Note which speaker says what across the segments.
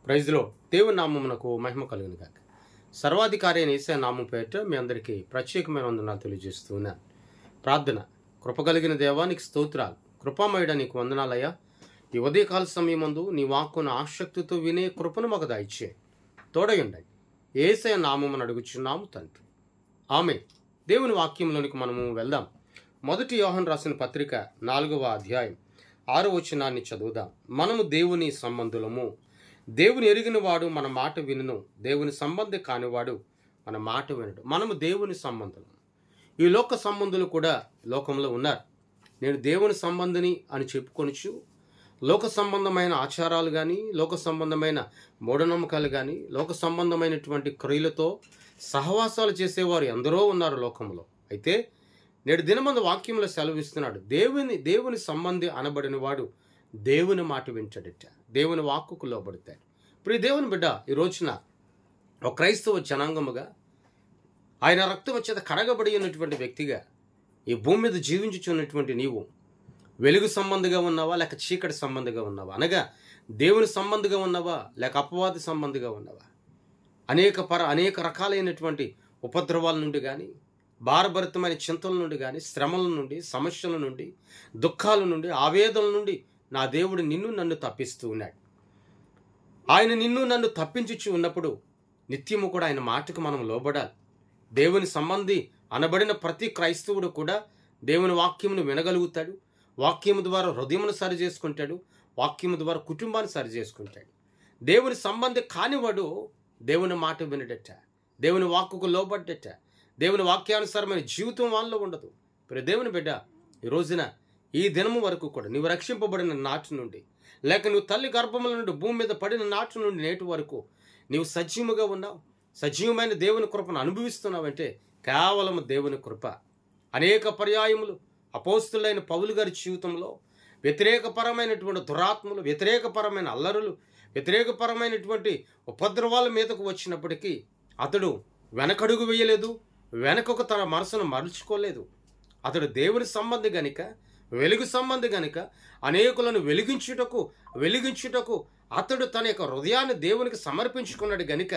Speaker 1: ప్రైజ్లో దేవుని నామమునకు మహిమ కలుగును గాక. సర్వాధికారి అయిన యేసయ్య నామం పేరిట మీ అందరికీ ప్రత్యేకమైన వందనాలు తెలియజేస్తూ ఉన్నాను. ప్రార్థన. కృపగలిగిన దేవానికి స్తోత్రాలు. కృపామయుడ నీకు వందనాలయ్యా. ఈ ఉదయకాల సమయమందు నీ వాక్కును ఆసక్తితో వినే కృపను మాకు దయచే తోడయుండండి. యేసయ్య నామమును అడుగుచున్నాము తండ్రి. ఆమేన్. దేవుని వాక్యంలోనికి మనము వెళ్దాం. మొదటి యోహాను రాసిన పత్రిక 4వ అధ్యాయం 6వ వచనాన్ని చదువుదాం. మనము దేవుని సంబంధులము, దేవుని ఎరిగిన వాడు మన మాట వినును, దేవుని సంబంధి కానివాడు మన మాట వినడు. మనము దేవుని సంబంధులు. ఈ లోక సంబంధులు కూడా లోకంలో ఉన్నారు. నేను దేవుని సంబంధిని అని చెప్పుకొనుచు లోక సంబంధమైన ఆచారాలు కానీ, లోక సంబంధమైన మూఢనమ్మకాలు కానీ, లోక సంబంధమైనటువంటి క్రియలతో సహవాసాలు చేసేవారు ఎందరో ఉన్నారు లోకంలో. అయితే నేడు దినమందు వాక్యంలో సెలవిస్తున్నాడు, దేవుని సంబంధి అనబడిన వాడు దేవుని మాట వింటాడట, దేవుని వాక్కుకు లోబడతాడు. ఇప్పుడు ఈ దేవుని బిడ్డ ఈ రోజున ఒక క్రైస్తవ జనాంగముగా, ఆయన రక్తం చేత కడగబడి ఉన్నటువంటి వ్యక్తిగా ఈ భూమి మీద జీవించుచున్నటువంటి నీవు వెలుగు సంబంధిగా ఉన్నావా లేక చీకటి సంబంధిగా ఉన్నావా? అనగా దేవుని సంబంధిగా ఉన్నావా లేక అపవాది సంబంధిగా ఉన్నావా? అనేక రకాలైనటువంటి ఉపద్రవాల నుండి కానీ, భారభరితమైన చింతల నుండి కానీ, శ్రమల నుండి, సమస్యల నుండి, దుఃఖాల నుండి, ఆవేదనల నుండి నా దేవుడు నన్ను తప్పిస్తూ ఉన్నాడు. ఆయన నన్ను తప్పించుచు ఉన్నప్పుడు నిత్యము కూడా ఆయన మాటకు మనం లోబడాలి. దేవుని సంబంధి అనబడిన ప్రతి క్రైస్తవుడు కూడా దేవుని వాక్యమును వినగలుగుతాడు. వాక్యము ద్వారా హృదయమును సరి చేసుకుంటాడు. వాక్యము ద్వారా కుటుంబాన్ని సరి చేసుకుంటాడు. దేవుని సంబంధి కానివాడు దేవుని మాట వినడట, దేవుని వాక్కుకు లోబడ్డట, దేవుని వాక్యానుసారమైన జీవితం వాళ్ళలో ఉండదు. ఇప్పుడు దేవుని బిడ్డ ఈ రోజున ఈ దినము వరకు కూడా నీవు రక్షింపబడిన నాటి నుండి, లేక నువ్వు తల్లి గర్భముల నుండి భూమి మీద పడిన నాటి నుండి నేటి వరకు నీవు సజీవుగా ఉన్నావు. సజీవమైన దేవుని కృపను అనుభవిస్తున్నావంటే కేవలం దేవుని కృప. అనేక పర్యాయములు అపోస్తులైన పౌలు గారి జీవితంలో వ్యతిరేకపరమైనటువంటి దురాత్మలు, వ్యతిరేకపరమైన అల్లరులు, వ్యతిరేకపరమైనటువంటి ఉపద్రవాల మీదకు వచ్చినప్పటికీ అతడు వెనకడుగు వేయలేదు, వెనకకు తన మనసును మరల్చుకోలేదు. అతడు దేవుని సంబంధి గనుక, వెలుగు సంబంధి గనుక అనేకులను వెలిగించుటకు అతడు తన యొక్క హృదయాన్ని దేవునికి సమర్పించుకున్నాడు గనుక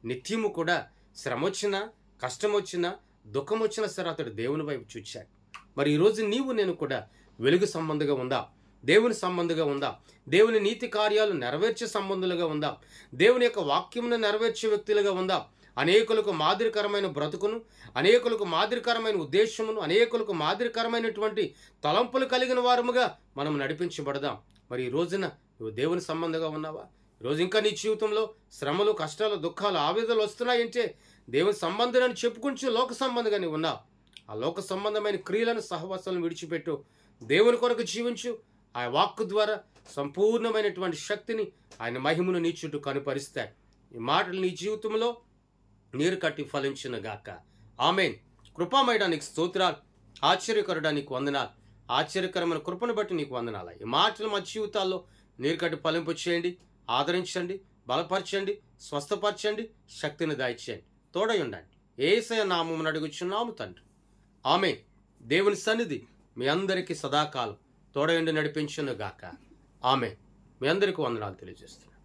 Speaker 1: నిత్యము కూడా శ్రమ వచ్చినా, కష్టం వచ్చినా, దుఃఖం వచ్చినా సరే అతడు దేవుని వైపు చూచాడు. మరి ఈరోజు నేను కూడా వెలుగు సంబంధిగా ఉందా? దేవుని సంబంధిగా ఉందా? దేవుని నీతి కార్యాలు నెరవేర్చే సంబంధులుగా ఉందా? దేవుని యొక్క వాక్యమును నెరవేర్చే వ్యక్తులుగా ఉందా? అనేకులకు మాదిరికరమైన బ్రతుకును, అనేకులకు మాదిరికరమైన ఉద్దేశమును, అనేకులకు మాదిరికరమైనటువంటి తలంపులు కలిగిన వారముగా మనం నడిపించబడదాం. మరి ఈ రోజున నువ్వు దేవుని సంబంధంగా ఉన్నావా? ఈరోజు ఇంకా నీ జీవితంలో శ్రమలు, కష్టాలు, దుఃఖాలు, ఆవేదనలు వస్తున్నాయంటే దేవుని సంబంధులని చెప్పుకుంటూ లోక సంబంధంగా నీవు ఉన్నావు. ఆ లోక సంబంధమైన క్రియలను, సహవాసాలను విడిచిపెట్టు. దేవుని కొరకు జీవించు. ఆ వాక్కు ద్వారా సంపూర్ణమైనటువంటి శక్తిని, ఆయన మహిమను నీ చుట్టూ కనుపరుస్తాయి. ఈ మాటలు నీ జీవితంలో నీరు కట్టి ఫలించును గాక. ఆమేన్. కృపామయడానికి స్తోత్రాలు. ఆశ్చర్యకరుడానికి వందనాలు. ఆశ్చర్యకరమైన కృపను బట్టి నీకు వందనాలు. ఈ మాటలు మా జీవితాల్లో నీరు కట్టి ఫలింపు చేయండి. ఆదరించండి, బలపరచండి, స్వస్థపరచండి, శక్తిని దయచేయండి. తోడై ఉండండి. యేసయ్య నామమున అడుగుచున్నాము తండ్రి. ఆమేన్. దేవుని సన్నిధి మీ అందరికీ సదాకాలం తోడై ఉండి నడిపించును గాక. ఆమేన్. మీ అందరికీ వందనాలు తెలియజేస్తున్నాను.